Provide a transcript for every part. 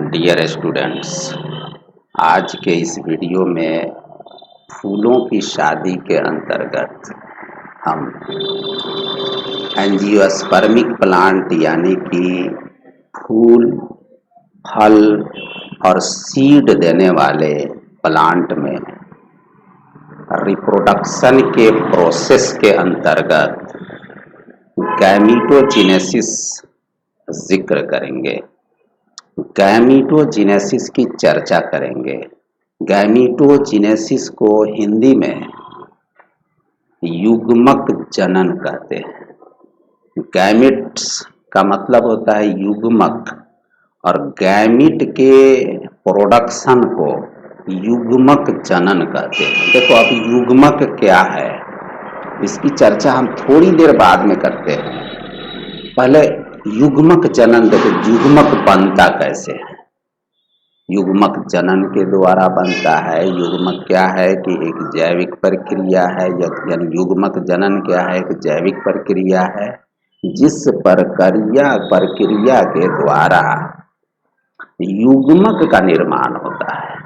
Dear students, आज के इस वीडियो में फूलों की शादी के अंतर्गत हम एंजियोस्पर्मिक प्लांट यानी कि फूल, फल और सीड देने वाले प्लांट में रिप्रोडक्शन के प्रोसेस के अंतर्गत गैमीटोजेनेसिस जिक्र करेंगे। गैमीटोजेनेसिस की चर्चा करेंगे। गैमीटोजेनेसिस को हिंदी में युग्मक जनन कहते हैं। गैमिट्स का मतलब होता है युग्मक और गैमिट के प्रोडक्शन को युग्मक जनन कहते हैं। देखो अब युग्मक क्या है, इसकी चर्चा हम थोड़ी देर बाद में करते हैं। पहले युग्मक जनन देखो, युग्मक बनता कैसे है। युग्मक जनन के द्वारा बनता है। युग्मक क्या है कि एक जैविक प्रक्रिया है, यानी युग्मक जनन क्या है, एक जैविक प्रक्रिया है जिस प्रक्रिया के द्वारा युग्मक का निर्माण होता है।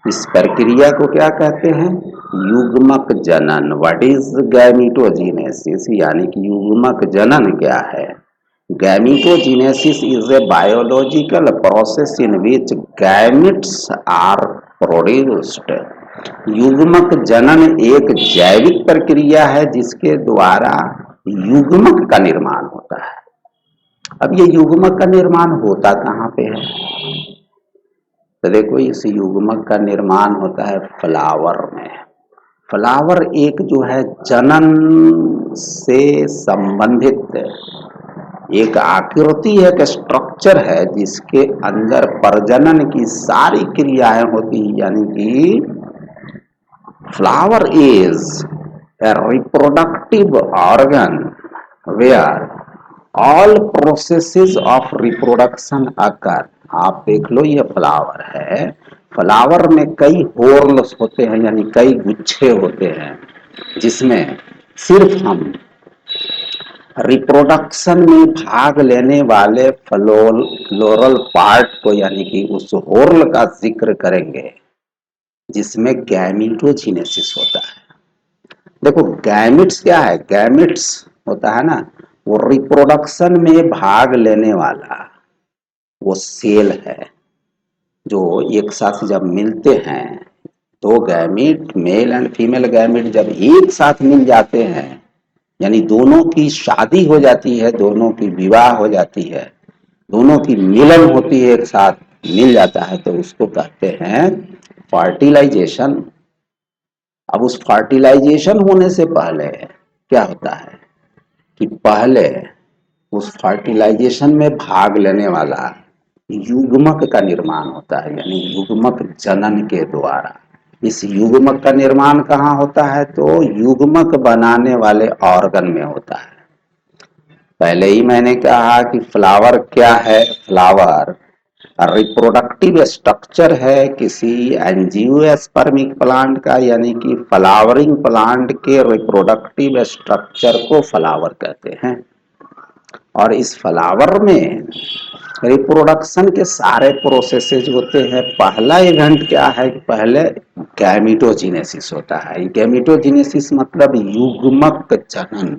इस प्रक्रिया को क्या कहते हैं? युग्मक जनन। व्हाट इज गैमीटोजेनेसिस, यानी कि युग्मक जनन क्या है? Gametogenesis is a biological process in which gametes are produced. युग्मक जनन एक जैविक प्रक्रिया है जिसके द्वारा युग्मक का निर्माण होता है। अब ये युग्मक का निर्माण होता कहाँ पे है? तो देखो, इस युग्मक का निर्माण होता है फ्लावर में। फ्लावर एक जो है जनन से संबंधित एक आकृति है, एक स्ट्रक्चर है जिसके अंदर प्रजनन की सारी क्रियाएं होती है। यानी कि flower is a reproductive organ where all processes of reproduction occur. आप देख लो, ये फ्लावर है। फ्लावर में कई होर्ल्स होते हैं, यानी कई गुच्छे होते हैं जिसमें सिर्फ हम रिप्रोडक्शन में भाग लेने वाले फ्लोरल पार्ट को, यानी कि उस होर्ल का जिक्र करेंगे जिसमें गैमीटोजेनेसिस होता है। देखो गैमिट्स क्या है? गैमिट्स होता है ना, वो रिप्रोडक्शन में भाग लेने वाला वो सेल है जो एक साथ जब मिलते हैं, दो gamete, male and female gamete जब एक साथ मिल जाते हैं, यानी दोनों की शादी हो जाती है, दोनों की विवाह हो जाती है, दोनों की मिलन होती है, एक साथ मिल जाता है, तो उसको कहते हैं फर्टिलाइजेशन। अब उस फर्टिलाइजेशन होने से पहले क्या होता है कि पहले उस फर्टिलाइजेशन में भाग लेने वाला युग्मक का निर्माण होता है, यानी युग्मक जनन के द्वारा। इस युग्मक का निर्माण कहाँ होता है? तो युग्मक बनाने वाले ऑर्गन में होता है। पहले ही मैंने कहा कि फ्लावर क्या है? फ्लावर रिप्रोडक्टिव स्ट्रक्चर है किसी एंजियोस्पर्मिक प्लांट का, यानी कि फ्लावरिंग प्लांट के रिप्रोडक्टिव स्ट्रक्चर को फ्लावर कहते हैं। और इस फ्लावर में रिप्रोडक्शन के सारे प्रोसेसेस होते हैं। पहला इवेंट क्या है कि पहले गैमीटोजेनेसिस होता है। गैमीटोजेनेसिस मतलब युग्मक जनन।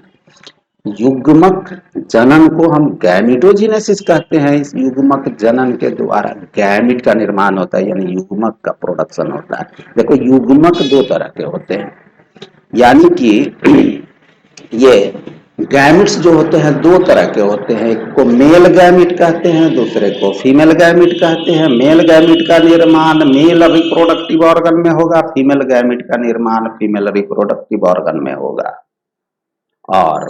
युग्मक जनन को हम गैमीटोजेनेसिस कहते हैं। इस युग्मक जनन के द्वारा गैमिट का निर्माण होता है, यानी युग्मक का प्रोडक्शन होता है। देखो युग्मक दो तरह के होते हैं, यानी कि ये गैमिट्स जो होते हैं दो तरह के होते हैं। एक को मेल गैमिट कहते हैं, दूसरे को फीमेल गैमिट कहते हैं। मेल गैमिट का निर्माण मेल रिप्रोडक्टिव ऑर्गन में होगा, फीमेल गैमिट का निर्माण फीमेल रिप्रोडक्टिव ऑर्गन में होगा। और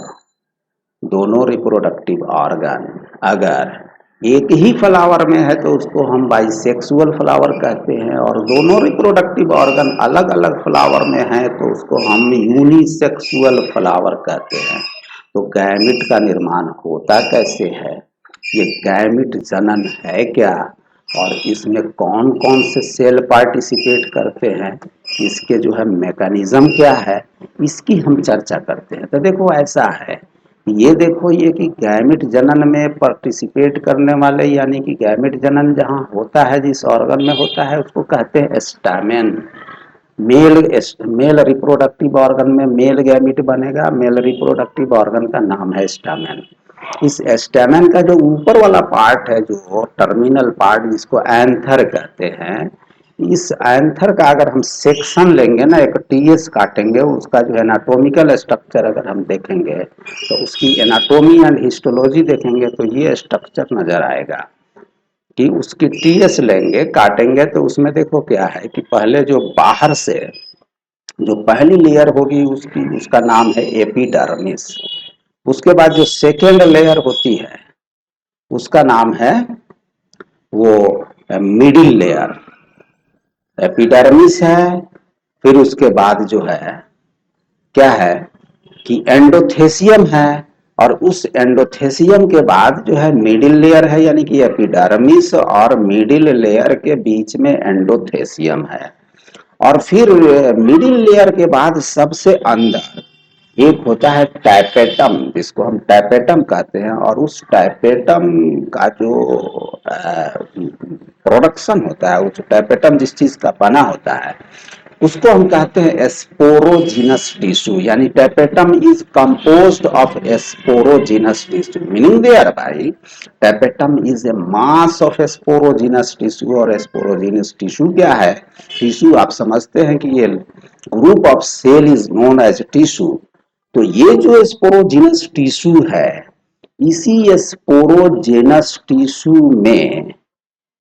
दोनों रिप्रोडक्टिव ऑर्गन अगर एक ही फ्लावर में है तो उसको हम बाइसेक्सुअल फ्लावर कहते हैं, और दोनों रिप्रोडक्टिव ऑर्गन अलग अलग फ्लावर में है तो उसको हम यूनिसेक्सुअल फ्लावर कहते हैं। तो गैमिट का निर्माण होता कैसे है, ये गैमिट जनन है क्या, और इसमें कौन कौन से सेल पार्टिसिपेट करते हैं, इसके जो है मैकेनिज्म क्या है, इसकी हम चर्चा करते हैं। तो देखो ऐसा है, ये देखो, ये कि गैमेट जनन में पार्टिसिपेट करने वाले, यानी कि गैमेट जनन जहाँ होता है, जिस ऑर्गन में होता है, उसको कहते हैं stamen. Male male reproductive organ में मेल गैमेट बनेगा, मेल रिप्रोडक्टिव ऑर्गन का नाम है स्टामेन। इस स्टेमेन का जो ऊपर वाला पार्ट है, जो टर्मिनल पार्ट जिसको एंथर कहते हैं, इस एंथर का अगर हम सेक्शन लेंगे ना, एक टीएस काटेंगे, उसका जो एनाटॉमिकल स्ट्रक्चर अगर हम देखेंगे, तो उसकी एनाटॉमी एंड हिस्टोलॉजी देखेंगे, तो ये स्ट्रक्चर नजर आएगा कि उसकी टीएस लेंगे, काटेंगे, तो उसमें देखो क्या है कि पहले जो बाहर से जो पहली लेयर होगी, उसका नाम है एपिडर्मिस। उसके बाद जो सेकेंड लेयर होती है, उसका नाम है वो मिडिल लेयर, एपिडर्मिस है। फिर उसके बाद जो है क्या है कि एंडोथेसियम है, और उस एंडोथेसियम के बाद जो है मिडिल लेयर है, यानी कि एपिडर्मिस और मिडिल लेयर के बीच में एंडोथेसियम है। और फिर मिडिल लेयर के बाद सबसे अंदर एक होता है टैपेटम, जिसको हम टैपेटम कहते हैं, और उस टैपेटम का जो प्रोडक्शन होता है, उस टैपेटम जिस चीज का बना होता है, उसको हम कहते हैं स्पोरोजिनस टिश्यू, यानी tapetum is composed of sporogenous tissue, meaning there भाई, tapetum is a mass of sporogenous tissue. और स्पोरोजिनस टिश्यू क्या है? टिश्यू आप समझते हैं कि ये group of cell is known as tissue. तो ये जो स्पोरोजिनस टिश्यू है, इसी स्पोरोजिनस टिश्यू में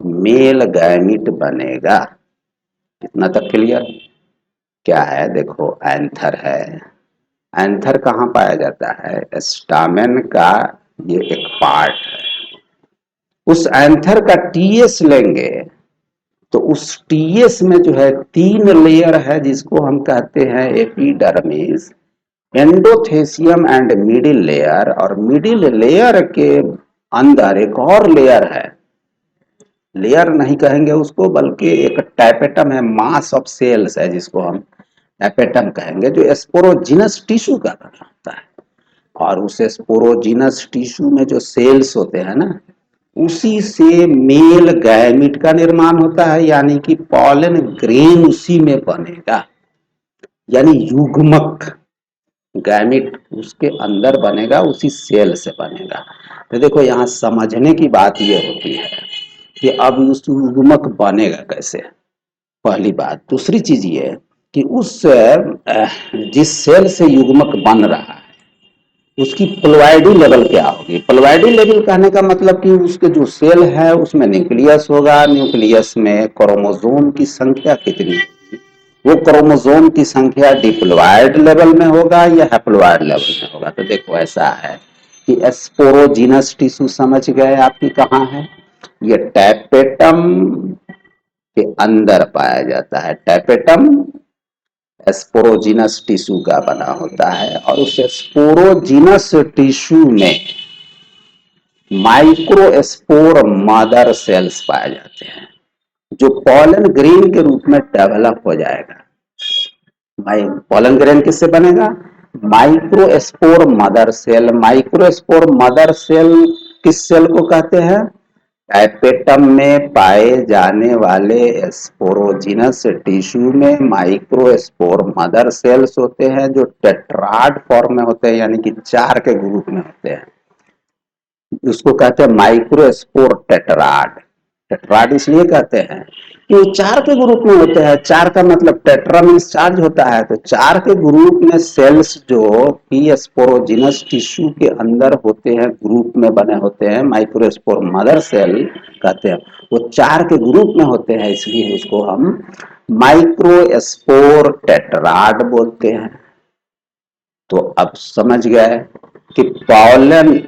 मेल गैमिट बनेगा। कितना तक क्लियर? क्या है देखो, एंथर है। एंथर कहाँ पाया जाता है? स्टामेन का ये एक पार्ट है। उस एंथर का टीएस लेंगे, तो उस टीएस में जो है 3 लेयर है, जिसको हम कहते हैं epidermis, endothecium and middle layer. और मिडिल लेयर के अंदर एक और लेयर है, लेयर नहीं कहेंगे उसको, बल्कि एक टैपेटम है, मास ऑफ सेल्स है, जिसको हम टैपेटम कहेंगे, जो स्पोरोजिनस टिश्यू का बना होता है। और उस स्पोरोजिनस टिश्यू में जो सेल्स होते हैं ना, उसी से मेल गैमिट का निर्माण होता है, यानी कि पॉलन ग्रेन उसी में बनेगा, यानी युग्मक गैमिट उसके अंदर बनेगा, उसी सेल से बनेगा। तो देखो, यहाँ समझने की बात ये होती है कि अब उस युग्मक बनेगा कैसे, पहली बात। दूसरी चीज ये कि उस जिस सेल से युग्मक बन रहा है, उसकी प्लॉइडी लेवल क्या होगी? प्लॉइडी लेवल कहने का मतलब कि उसके जो सेल है, उसमें न्यूक्लियस होगा, न्यूक्लियस में क्रोमोसोम की संख्या कितनी होगी, वो क्रोमोसोम की संख्या डिप्लॉयड लेवल में होगा या हैप्लॉयड लेवल में होगा। तो देखो, ऐसा है कि स्पोरोजिनस टिश्यू समझ गए आपकी कहाँ है? ये टैपेटम के अंदर पाया जाता है। टैपेटम स्पोरोजिनस टिश्यू का बना होता है, और उस स्पोरोजिनस टिश्यू में माइक्रोस्पोर मदर सेल्स पाए जाते हैं, जो पॉलन ग्रेन के रूप में डेवलप हो जाएगा। पॉलन ग्रेन किससे बनेगा? Microspore mother cell. Microspore mother cell किस सेल को कहते हैं? टाइपेटम में पाए जाने वाले स्पोरोजिनस टिश्यू में माइक्रोस्पोर मदर सेल्स होते हैं, जो टेट्राड फॉर्म में होते हैं, यानी कि 4 के ग्रुप में होते हैं। उसको कहते हैं माइक्रोस्पोर टेट्राड। टेट्राड इसलिए कहते हैं कि वो 4 के ग्रुप में होते हैं। 4 का मतलब टेट्रा मीन्स चार्ज होता है, तो 4 के ग्रुप में सेल्स जो कि स्पोरोजिनस टिश्यू के अंदर होते हैं, ग्रुप में बने होते हैं, माइक्रोस्पोर मदर सेल कहते हैं, वो 4 के ग्रुप में होते हैं, इसलिए उसको हम माइक्रोस्पोर टेट्राड बोलते हैं। तो अब समझ गए कि पॉलन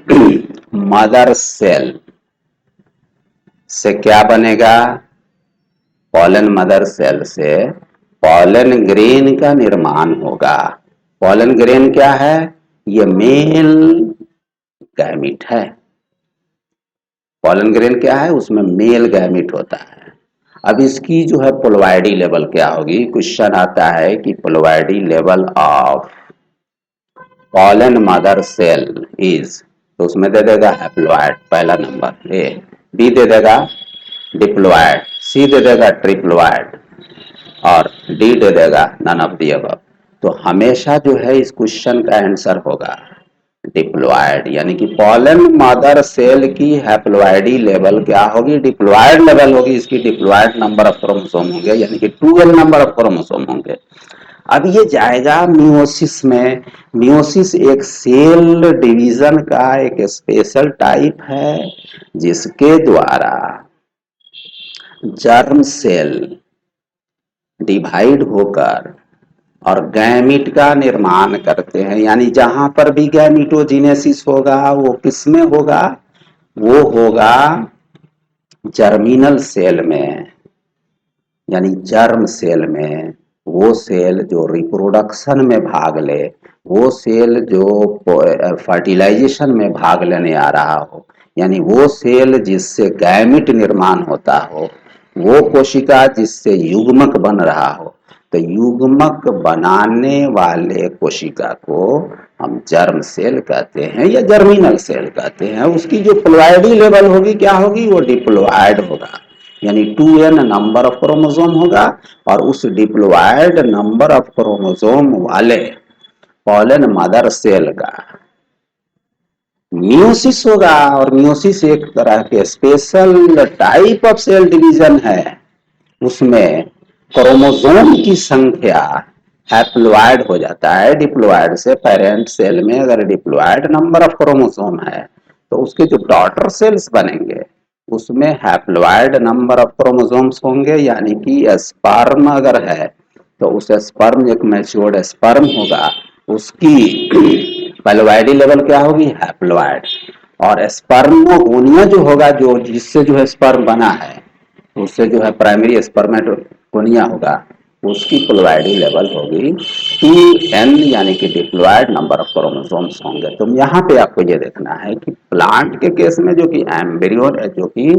मदर सेल से क्या बनेगा? पॉलन मदर सेल से पॉलन ग्रेन का निर्माण होगा। पॉलन ग्रेन क्या है? ये मेल गैमिट है। पॉलन ग्रेन क्या है? उसमें मेल गैमिट होता है। अब इसकी जो है प्लॉइडी लेवल क्या होगी? क्वेश्चन आता है कि ploidy level of pollen mother cell is, तो उसमें दे देगा हैप्लॉइड पहला नंबर ए, बी दे देगा डिप्लॉइड, सी दे देगा ट्रिप्लॉइड और डी दे देगा नन ऑफ दी अबव। तो हमेशा जो है इस क्वेश्चन का आंसर होगा डिप्लॉइड, यानी कि पॉलन मदर सेल की हैप्लॉइडी लेवल क्या होगी, डिप्लॉइड लेवल होगी, इसकी डिप्लॉइड नंबर ऑफ क्रोमोसोम होंगे, यानी कि 2n नंबर ऑफ क्रोमोसोम होंगे। अब ये जाएगा मियोसिस में। मियोसिस एक सेल डिवीजन का एक स्पेशल टाइप है जिसके द्वारा जर्म सेल डिवाइड होकर और गैमीट का निर्माण करते हैं। यानी जहां पर भी गैमीटोजेनेसिस होगा वो किसमें होगा, वो होगा जर्मिनल सेल में, यानी जर्म सेल में। वो सेल जो रिप्रोडक्शन में भाग ले, वो सेल जो फर्टिलाइजेशन में भाग लेने आ रहा हो, यानी वो सेल जिससे गैमिट निर्माण होता हो, वो कोशिका जिससे युग्मक बन रहा हो, तो युग्मक बनाने वाले कोशिका को हम जर्म सेल कहते हैं या जर्मिनल सेल कहते हैं। उसकी जो प्लॉइडी लेवल होगी क्या होगी, वो डिप्लॉइड होगा, यानी 2n नंबर ऑफ क्रोमोसोम होगा और उस डिप्लॉइड नंबर ऑफ क्रोमोसोम वाले पॉलन मदर सेल का मियोसिस होगा। और मियोसिस एक तरह के special type of cell division है, उसमें क्रोमोसोम की संख्या हैप्लॉइड हो जाता है। डिप्लॉइड से पेरेंट सेल में अगर डिप्लॉइड नंबर ऑफ क्रोमोसोम है तो उसके जो डॉटर सेल्स बनेंगे उसमें हैप्लॉइड नंबर ऑफ क्रोमोसोम्स होंगे, यानी कि स्पर्म अगर है तो उस स्पर्म एक मैच्योर्ड स्पर्म होगा, उसकी प्लॉइडी लेवल क्या होगी, हैप्लॉइड। और स्पर्मोगोनिया जो होगा, जो जिससे जो है स्पर्म बना है, उससे जो है प्राइमरी स्पर्मेटोगोनिया होगा, उसकी प्लॉइडी लेवल होगी 2n, यानी कि डिप्लॉइड नंबर ऑफ क्रोमोसोम्स होंगे। तो यहाँ पे आपको ये देखना है कि प्लांट के केस में जो कि एम्ब्रियो जो कि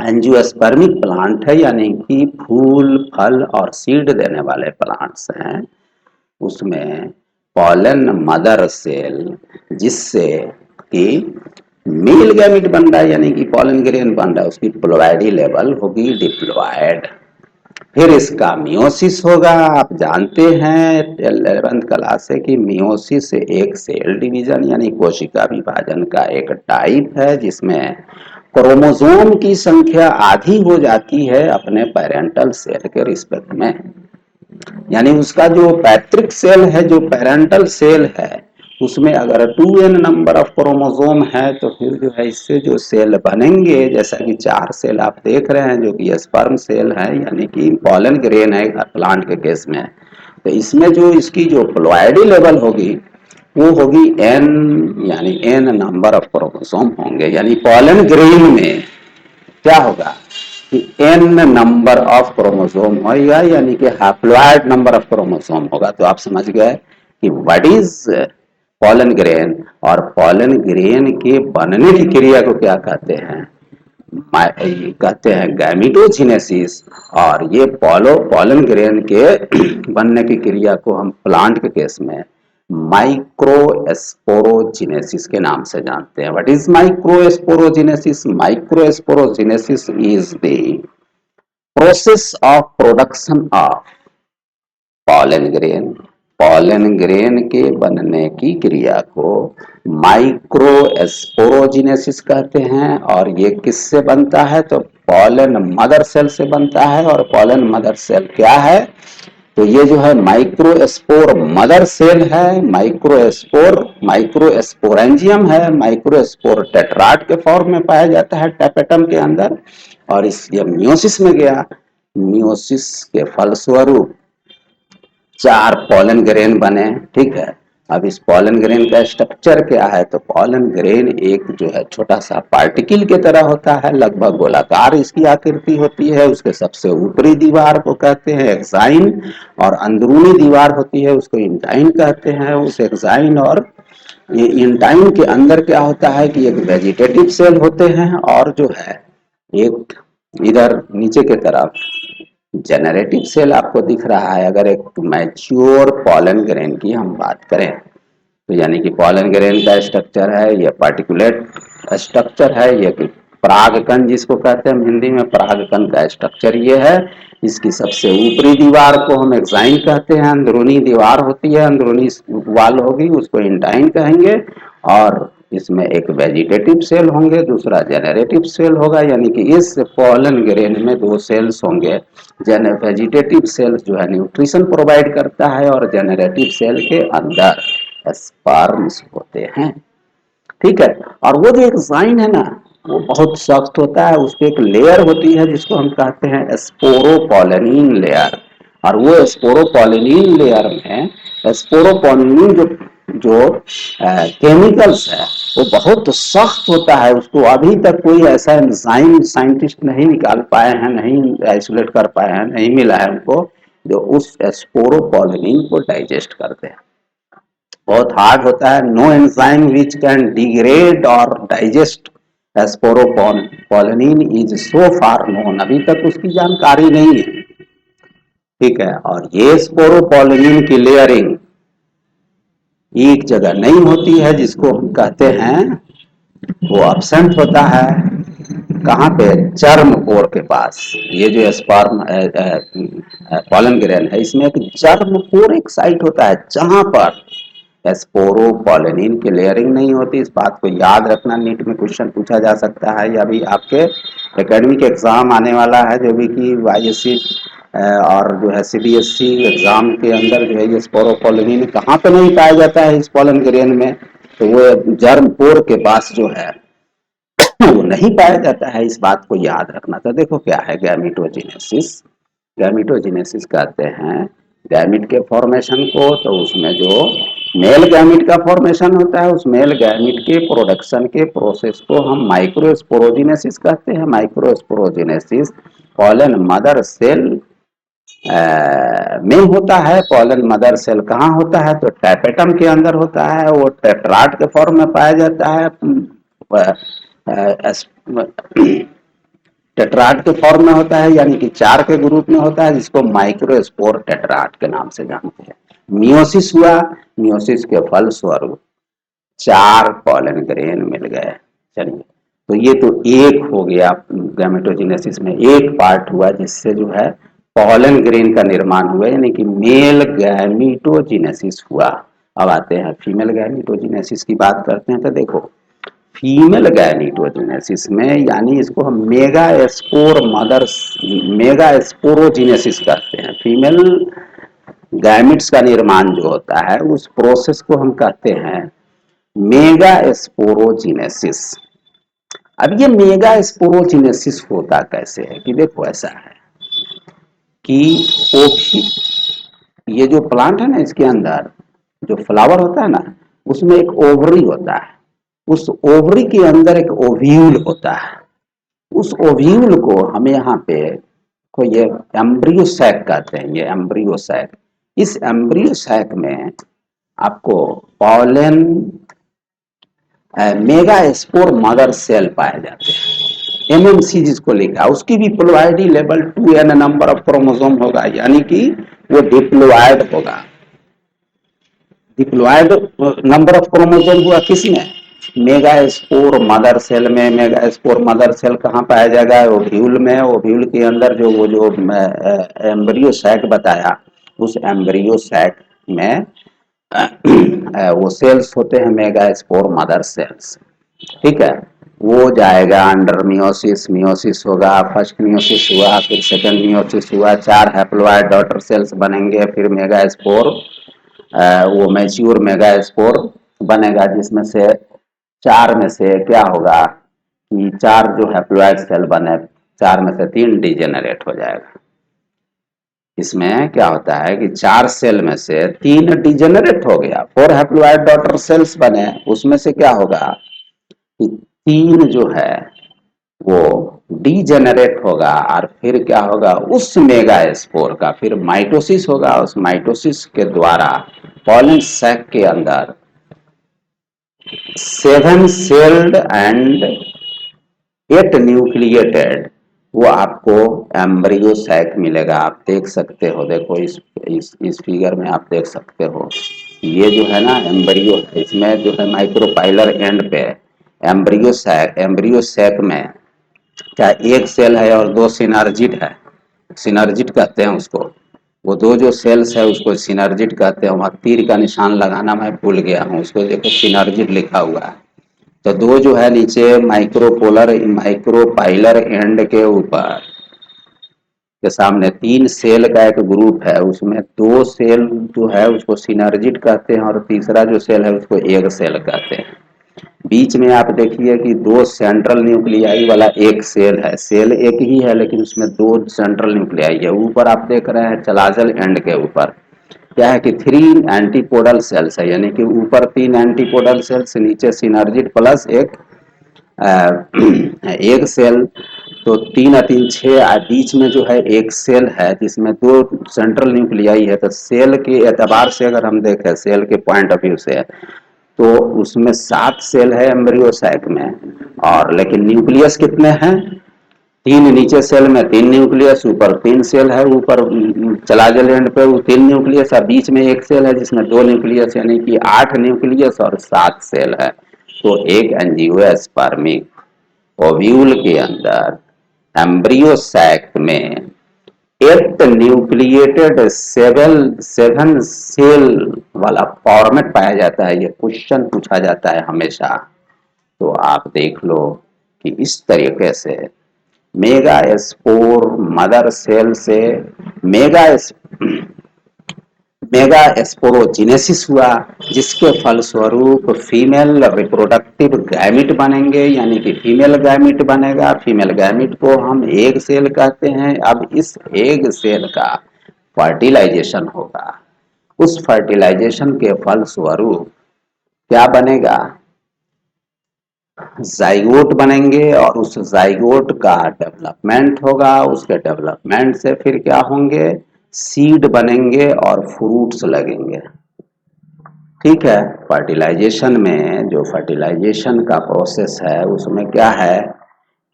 एंजियोस्पर्मिक प्लांट है, यानी कि फूल फल और सीड देने वाले प्लांट्स हैं, उसमें पॉलन मदर सेल जिससे कि मेल गैमिट बन रहा है, यानी कि पॉलन ग्रेन बन रहा है, उसकी प्लॉइडी लेवल होगी डिप्लॉइड। फिर इसका मियोसिस होगा। आप जानते हैं 11th क्लास से कि मियोसिस एक सेल डिवीजन यानी कोशिका विभाजन का एक टाइप है जिसमें क्रोमोसोम की संख्या आधी हो जाती है अपने पेरेंटल सेल के रिस्पेक्ट में। यानी उसका जो पैतृक सेल है, जो पेरेंटल सेल है, उसमें अगर 2n नंबर ऑफ क्रोमोसोम है तो फिर जो है इससे जो सेल बनेंगे, जैसा कि 4 सेल आप देख रहे हैं जो कि स्पर्म सेल है, यानी कि पॉलन ग्रेन है प्लांट के केस में, तो इसमें जो इसकी जो प्लॉइडी लेवल होगी वो होगी n, यानी n नंबर ऑफ क्रोमोसोम होंगे। यानी पॉलन ग्रेन में क्या होगा कि n नंबर ऑफ क्रोमोसोम होगा, यानी कि हैप्लॉइड नंबर ऑफ क्रोमोसोम होगा। तो आप समझ गए कि व्हाट इज पॉलन ग्रेन, और पॉलन ग्रेन के बनने की क्रिया को क्या कहते हैं, कहते हैं गैमिटोजेनेसिस। और ये पॉलन ग्रेन के बनने की क्रिया को हम प्लांट के केस में माइक्रोस्पोरोजेनेसिस के नाम से जानते हैं। What is microsporogenesis? Microsporogenesis is the process of production of pollen grain. Pollen grain के बनने की क्रिया को माइक्रोस्पोरोजेनेसिस कहते हैं। और ये किससे बनता है, तो पॉलन मदर सेल से बनता है। और पॉलन मदर सेल क्या है, तो ये जो है माइक्रोस्पोर मदर सेल है, माइक्रोस्पोरेंजियम है, माइक्रोस्पोर टेट्राड के फॉर्म में पाया जाता है टेपेटम के अंदर। और इस ये मियोसिस में गया, मियोसिस के फलस्वरूप 4 पॉलन ग्रेन बने। ठीक है, अब इस पॉलन ग्रेन का स्ट्रक्चर क्या है, तो पॉलन ग्रेन एक जो है छोटा सा पार्टिकल के तरह होता है, लगभग गोलाकार इसकी आकृति होती है। उसके सबसे ऊपरी दीवार को कहते हैं एक्साइन, और अंदरूनी दीवार होती है उसको इंटाइन कहते हैं। उस एक्साइन और इंटाइन के अंदर क्या होता है कि एक वेजिटेटिव सेल होते हैं, और जो है एक इधर नीचे के तरफ जेनरेटिव सेल आपको दिख रहा है। अगर एक मैच्योर पॉलन ग्रेन की हम बात करें तो यानी कि पॉलन ग्रेन का स्ट्रक्चर है, ये पार्टिकुलेट स्ट्रक्चर है, ये परागकण जिसको कहते हैं हम हिंदी में, परागकण का स्ट्रक्चर ये है। इसकी सबसे ऊपरी दीवार को हम एक्साइन कहते हैं, अंदरूनी दीवार होती है, अंदरूनी वाल होगी उसको इंटाइन कहेंगे। और इसमें एक वेजिटेटिव सेल होंगे, दूसरा जेनरेटिव सेल होगा, यानी कि इस पॉलन ग्रेन में दो सेल्स होंगे। वेजिटेटिव सेल जो है न्यूट्रिशन प्रोवाइड करता है और जेनरेटिव सेल के अंदर स्पर्म्स होते हैं। ठीक है, और वो जो एक साइन है ना वो बहुत सख्त होता है, उस पर एक लेयर होती है जिसको हम कहते हैं स्पोरोपोलिन लेयर। और वो स्पोरोपोलिन लेयर में स्पोरोपोलिन जो जो केमिकल्स है वो बहुत सख्त होता है। उसको अभी तक कोई ऐसा एंजाइम साइंटिस्ट नहीं निकाल पाए हैं, नहीं आइसोलेट कर पाए हैं, नहीं मिला है उनको जो उस स्पोरोपोलिन को डाइजेस्ट करते हैं। बहुत हार्ड होता है। No enzyme which can degrade और digest sporopollenin is so far known, अभी तक उसकी जानकारी नहीं है। ठीक है, और ये स्पोरोपोलिन की लेयरिंग एक जगह नहीं होती है, जिसको हम कहते हैं वो एब्सेंट होता है। कहाँ पे? चर्म पोर के पास। ये जो स्पर्म पॉलन ग्रेन है इसमें एक चर्म पोर एक साइट होता है जहां पर स्पोरोपोलिन की लेयरिंग नहीं होती। इस बात को याद रखना, नीट में क्वेश्चन पूछा जा सकता है या भी आपके एकेडमिक एग्जाम आने वाला है जो भी कि वाईएससी और जो है सीबीएसई एग्जाम के अंदर जो है ये स्पोरोपोलिन कहाँ पे नहीं पाया जाता है इस पॉलन ग्रेन में, तो वो जर्म पोर के पास जो है वो नहीं पाया जाता है। इस बात को याद रखना। तो देखो क्या है गैमेटोजेनेसिस। गैमेटोजेनेसिस कहते हैं गैमिट के फॉर्मेशन को, तो उसमें जो मेल गैमिट का फॉर्मेशन होता है उस मेल गैमिट के प्रोडक्शन के प्रोसेस को हम माइक्रोस्पोरोजेनेसिस कहते हैं। माइक्रोस्पोरोजेनेसिस पॉलन मदर सेल में होता है। पॉलन मदर सेल कहाँ होता है? तो टैपेटम के अंदर होता है। वो टेट्राड के फॉर्म में पाया जाता है, टेट्राड के फॉर्म में होता है, यानी कि 4 के ग्रुप में होता है, जिसको माइक्रोस्पोर टेट्राड के नाम से जानते हैं। मियोसिस हुआ, मियोसिस के फल स्वरूप 4 पॉलन ग्रेन मिल गए। चलिए, तो ये तो एक हो गया गैमेटोजेनेसिस में एक पार्ट हुआ जिससे जो है पॉलन ग्रेन का निर्माण हुआ, यानी कि मेल गैमेटोजेनेसिस हुआ। अब आते हैं फीमेल गैमेटोजेनेसिस की बात करते हैं। तो देखो फीमेल गैमेटोजेनेसिस में, यानी इसको हम मेगा स्पोरोजेनेसिस कहते हैं। फीमेल गैमिट्स का निर्माण जो होता है उस प्रोसेस को हम कहते हैं मेगा स्पोरोजेनेसिस। अब ये मेगा स्पोरोजेनेसिस होता कैसे है कि देखो ऐसा है कि ये जो प्लांट है ना इसके अंदर जो फ्लावर होता है ना उसमें एक ओवरी होता है। उस ओवरी के अंदर एक ओव्यूल होता है। उस ओव्यूल को हम यहाँ पे को ये एम्ब्रियो सैक कहते हैं। ये एम्ब्रियो सैक, इस एम्ब्रियो सैक में आपको pollen megaspore mother cell पाए जाते हैं। एमएमसी जिसको लिखा, उसकी भी ploidy level 2n number of chromosome होगा, यानी कि वो डिप्लोइड होगा। डिप्लोइड नंबर ऑफ क्रोमोसोम हुआ किसमें? मेगा स्पोर मदर सेल में। मेगा स्पोर मदर सेल कहाँ पाया जाएगा? ओव्यूल में। ओव्यूल के अंदर जो वो जो एम्ब्रियो सैक बताया, उस एम्ब्रियो सैक में वो सेल्स होते हैं मेगा स्पोर मदर सेल्स। ठीक है, वो जाएगा अंडर मियोसिस। मियोसिस होगा, फर्स्ट मियोसिस हुआ, फिर सेकंड मियोसिस हुआ, 4 हैप्लॉइड डॉटर सेल्स बनेंगे, फिर मेगा स्पोर वो मैच्योर मेगा स्पोर बनेगा, जिसमें से 4 में से क्या होगा कि 4 जो हैप्लॉइड सेल बने, 4 में से 3 डिजेनरेट हो जाएगा। इसमें क्या होता है कि 4 सेल में से 3 डिजेनरेट हो गया, 4 हैप्लॉइड डॉटर सेल्स बने, उसमें से क्या होगा कि 3 जो है वो डीजेनरेट होगा। और फिर क्या होगा? उस मेगा स्पोर का फिर माइटोसिस होगा। उस माइटोसिस के द्वारा पॉलन सैक के अंदर 7 सेल्ड एंड 8 न्यूक्लिएटेड वो आपको एम्ब्रियो सैक मिलेगा। आप देख सकते हो, देखो इस फिगर में आप देख सकते हो, ये जो है ना एम्ब्रियो, इसमें जो है माइक्रोपाइलर एंड पे एम्ब्रियो सैक में क्या एक सेल है और दो सिनर्जिड है, सिनर्जिड कहते हैं उसको। वो दो जो सेल्स है उसको सिनर्जिड कहते हैं। वहाँ तीर का निशान लगाना मैं भूल गया हूँ, उसको देखो सिनर्जिड लिखा हुआ है। तो दो जो है नीचे माइक्रोपाइलर एंड के ऊपर के सामने तीन सेल का एक ग्रुप है, उसमें दो सेल जो है उसको सिनर्जिड कहते हैं और तीसरा जो सेल है उसको एग सेल कहते हैं। बीच में आप देखिए कि दो सेंट्रल न्यूक्लियाई वाला एक सेल है, सेल एक ही है लेकिन उसमें दो सेंट्रल न्यूक्लियाई है। ऊपर आप देख रहे हैं चलाजल एंड के ऊपर क्या है कि थ्री एंटीपोडल सेल्स है, यानी कि ऊपर तीन एंटीपोडल सेल्स, नीचे सिनर्जिड प्लस एक एक सेल। तो तीन या तीन छः, बीच में जो है एक सेल है जिसमें दो सेंट्रल न्यूक्लियाई है। तो सेल के एतबार से अगर हम देखें, सेल के पॉइंट ऑफ व्यू से, तो उसमें 7 सेल है एम्ब्रियो सैक में, और लेकिन न्यूक्लियस कितने हैं? तीन, नीचे सेल में तीन न्यूक्लियस, ऊपर तीन सेल है, ऊपर चलाजल एंड पे वो तीन न्यूक्लियस है, बीच में एक सेल है जिसमें दो न्यूक्लियस, यानी कि 8 न्यूक्लियस और 7 सेल है। तो एक एंजियोस्पर्मिक ओव्यूल के अंदर एम्ब्रियो सैक में 8 न्यूक्लिएटेड सेवन सेल वाला फॉर्मेट पाया जाता है। ये क्वेश्चन पूछा जाता है हमेशा, तो आप देख लो कि इस तरीके से मेगा स्पोर मदर सेल से मेगा मेगा स्पोरोजिनेसिस हुआ, जिसके फलस्वरूप फीमेल रिप्रोडक्टिव गैमिट बनेंगे, यानी कि फीमेल गैमिट बनेगा। फीमेल गैमिट को हम एग सेल कहते हैं। अब इस एग सेल का फर्टिलाइजेशन होगा, उस फर्टिलाइजेशन के फलस्वरूप क्या बनेगा? जाइगोट बनेंगे, और उस जाइगोट का डेवलपमेंट होगा। उसके डेवलपमेंट से फिर क्या होंगे? सीड बनेंगे और फ्रूट्स लगेंगे। ठीक है। फर्टिलाइजेशन में जो फर्टिलाइजेशन का प्रोसेस है उसमें क्या है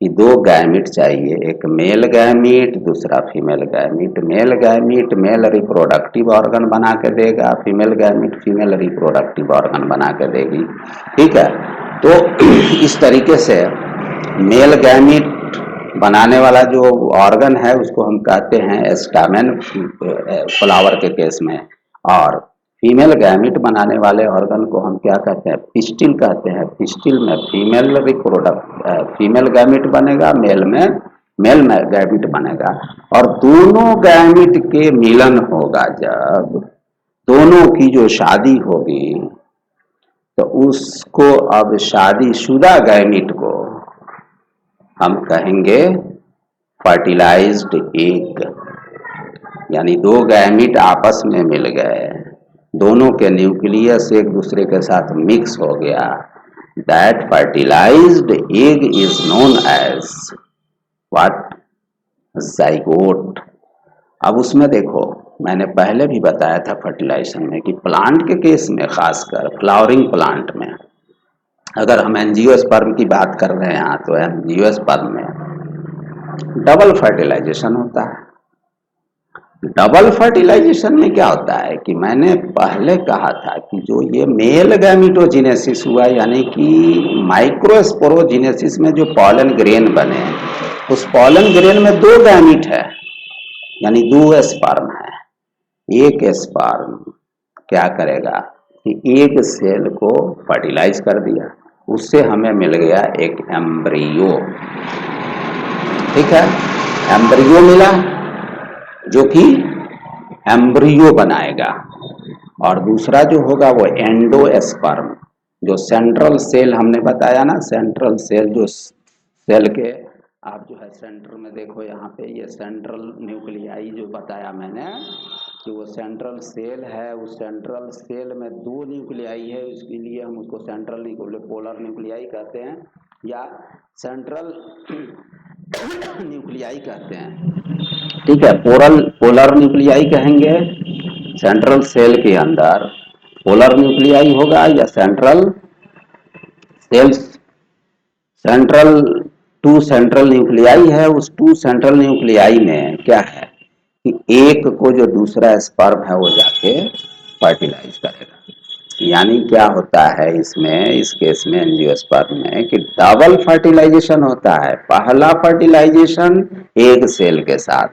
कि दो गैमिट चाहिए, एक मेल गैमिट, दूसरा female gamete. Male gamete mail reproductive organ बना के देगा, female gamete female reproductive organ बना के देगी। ठीक है। तो इस तरीके से मेल गैमिट बनाने वाला जो ऑर्गन है उसको हम कहते हैं स्टामेन फ्लावर के केस में, और फीमेल गैमिट बनाने वाले ऑर्गन को हम क्या कहते हैं? पिस्टिल कहते हैं। पिस्टिल में फीमेल गैमिट बनेगा, मेल में गैमिट बनेगा, और दोनों गैमिट के मिलन होगा। जब दोनों की जो शादी होगी तो उसको, अब शादीशुदा गैमिट को हम कहेंगे फर्टिलाइज्ड एग, यानी दो गैमिट आपस में मिल गए, दोनों के न्यूक्लियस एक दूसरे के साथ मिक्स हो गया। That fertilised egg is known as what? Zygote. अब उसमें देखो, मैंने पहले भी बताया था फर्टिलाइजेशन में कि प्लांट के केस में, खासकर फ्लावरिंग प्लांट में, अगर हम एंजियोस्पर्म की बात कर रहे हैं तो एंजियोस्पर्म में डबल फर्टिलाइजेशन होता है। डबल फर्टिलाइजेशन में क्या होता है कि मैंने पहले कहा था कि जो ये मेल गैमिटोजिनेसिस हुआ, यानी कि माइक्रोस्पोरोजिनेसिस में जो पॉलन ग्रेन बने, उस पॉलन ग्रेन में दो गैमिट है, यानी दो स्पर्म है। एक स्पर्म क्या करेगा कि एक सेल को फर्टिलाइज कर दिया, उससे हमें मिल गया एक एम्ब्रियो। ठीक है। एम्ब्रियो मिला जो कि एम्ब्रियो बनाएगा, और दूसरा जो होगा वो एंडोस्पर्म, जो सेंट्रल सेल हमने बताया ना, सेंट्रल सेल, जो सेल के आप जो है सेंटर में देखो, यहाँ पे ये सेंट्रल न्यूक्लियाई जो बताया मैंने कि वो सेंट्रल सेल है, उस सेंट्रल सेल में दो न्यूक्लियाई है, इसके लिए हम उसको सेंट्रल पोलर न्यूक्लियाई कहते हैं, या सेंट्रल न्यूक्लियाई कहते हैं। ठीक है। पोलर न्यूक्लियाई कहेंगे। सेंट्रल सेल के अंदर पोलर न्यूक्लियाई होगा, या central cells, central two central nuclei है, उस टू सेंट्रल न्यूक्लियाई में क्या है कि एक को जो दूसरा स्पर्म है वो जाके फर्टिलाइज करेगा। यानी क्या होता है इसमें, इस केस में एंजियोस्पर्म में कि डबल फर्टिलाइजेशन होता है। पहला फर्टिलाइजेशन एग सेल के साथ,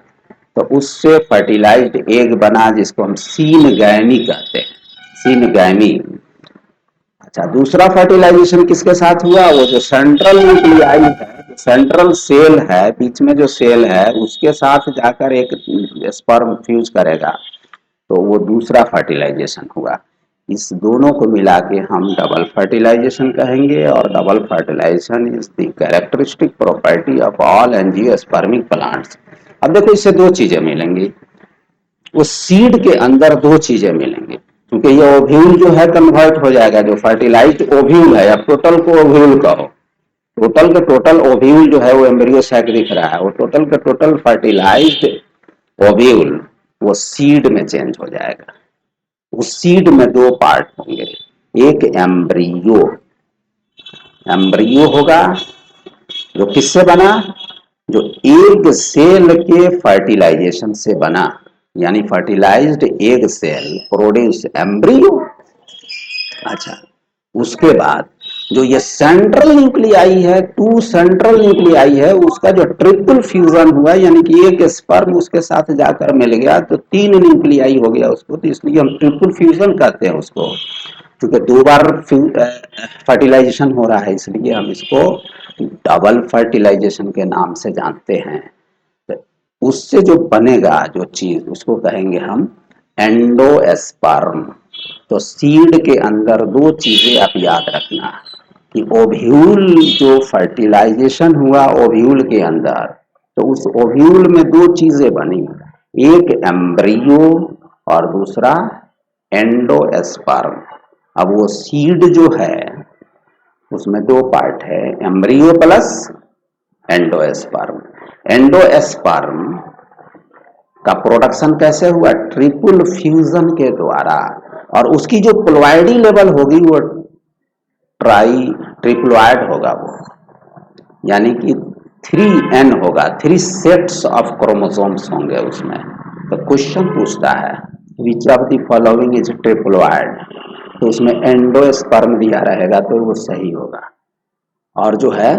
तो उससे फर्टिलाइज्ड एग बना जिसको हम सीनगैमी कहते हैं, सीनगैमी। अच्छा, दूसरा फर्टिलाइजेशन किसके साथ हुआ, वो जो सेंट्रल न्यूक्लियाई है, सेंट्रल सेल है, बीच में जो सेल है उसके साथ जाकर एक स्पर्म फ्यूज करेगा, तो वो दूसरा फर्टिलाइजेशन हुआ। इस दोनों को मिला के हम डबल फर्टिलाइजेशन कहेंगे, और double fertilisation is the characteristic property of all angiospermic plants. अब देखो इससे दो चीजें मिलेंगी, उस सीड के अंदर दो चीजें मिलेंगी, क्योंकि ये ओव्यूल जो है कन्वर्ट हो जाएगा, जो फर्टिलाइज्ड ओव्यूल है, या टोटल को ओव्यूल कहो, टोटल के टोटल ओव्यूल जो है वो एम्ब्रियो सैक दिख रहा है, वो टोटल के टोटल फर्टिलाइज्ड ओव्यूल वो सीड में चेंज हो जाएगा। उस सीड में दो पार्ट होंगे, एक एम्ब्रियो, एम्ब्रियो होगा जो किससे बना, जो एग सेल के फर्टिलाइजेशन से बना, यानी fertilised egg cell produce embryo. अच्छा, उसके बाद जो ये सेंट्रल न्यूक्लियाई है, टू सेंट्रल न्यूक्लियाई है, उसका जो ट्रिपल फ्यूजन हुआ, यानी कि एक स्पर्म उसके साथ जाकर मिल गया तो तीन न्यूक्लियाई हो गया उसको, तो इसलिए हम ट्रिपल फ्यूजन कहते हैं उसको, क्योंकि दो बार फर्टिलाइजेशन हो रहा है, इसलिए हम इसको डबल फर्टिलाइजेशन के नाम से जानते हैं। तो उससे जो बनेगा जो चीज, उसको कहेंगे हम एंडोस्पर्म। तो सीड के अंदर दो चीजें आप याद रखना कि ओव्यूल जो फर्टिलाइजेशन हुआ ओव्यूल के अंदर, तो उस ओव्यूल में दो चीजें बनी, एक एम्ब्रियो और दूसरा एंडोस्पर्म। अब वो सीड जो है उसमें दो पार्ट है, एम्ब्रियो प्लस एंडोस्पर्म। एंडोस्पर्म का प्रोडक्शन कैसे हुआ, ट्रिपल फ्यूजन के द्वारा, और उसकी जो प्लॉइडी लेवल होगी वो ट्रिप्लॉइड होगा वो, यानी कि 3n होगा, 3 सेट्स ऑफ क्रोमोसोम्स होंगे उसमें। तो क्वेश्चन पूछता है which of the following is triploid, तो उसमें एंडोस्पर्म दिया रहेगा तो वो सही होगा, और जो है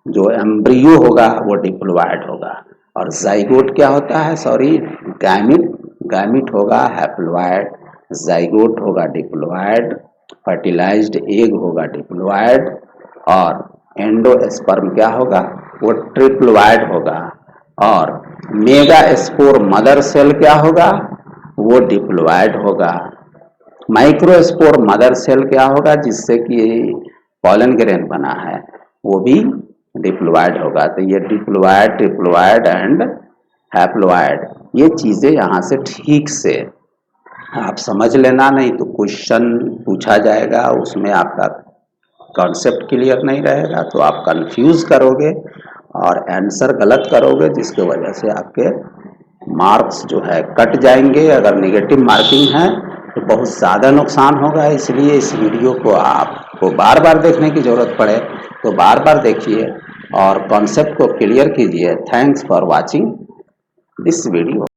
जो एम्ब्रियो होगा वो डिप्लॉइड होगा, और जाइगोट क्या होता है, सॉरी गैमिट, गैमिट होगा हैप्लॉइड, जाइगोट होगा डिप्लॉइड, फर्टिलाइज्ड एग होगा डिप्लॉइड, और एंडोस्पर्म क्या होगा, वो ट्रिप्लॉइड होगा, और मेगास्पोर मदर सेल क्या होगा, वो डिप्लॉइड होगा। माइक्रोस्पोर मदर सेल क्या होगा, जिससे कि पॉलन ग्रेन बना है, वो भी डिप्लॉइड होगा। तो ये डिप्लॉइड, ट्रिप्लॉइड एंड हैप्लॉइड, ये चीजें यहाँ से ठीक से आप समझ लेना, नहीं तो क्वेश्चन पूछा जाएगा उसमें आपका कॉन्सेप्ट क्लियर नहीं रहेगा, तो आप कंफ्यूज करोगे और आंसर गलत करोगे, जिसकी वजह से आपके मार्क्स जो है कट जाएंगे। अगर नेगेटिव मार्किंग है तो बहुत ज़्यादा नुकसान होगा, इसलिए इस वीडियो को आपको बार बार देखने की ज़रूरत पड़े तो बार बार देखिए और कॉन्सेप्ट को क्लियर कीजिए। Thanks for watching this video.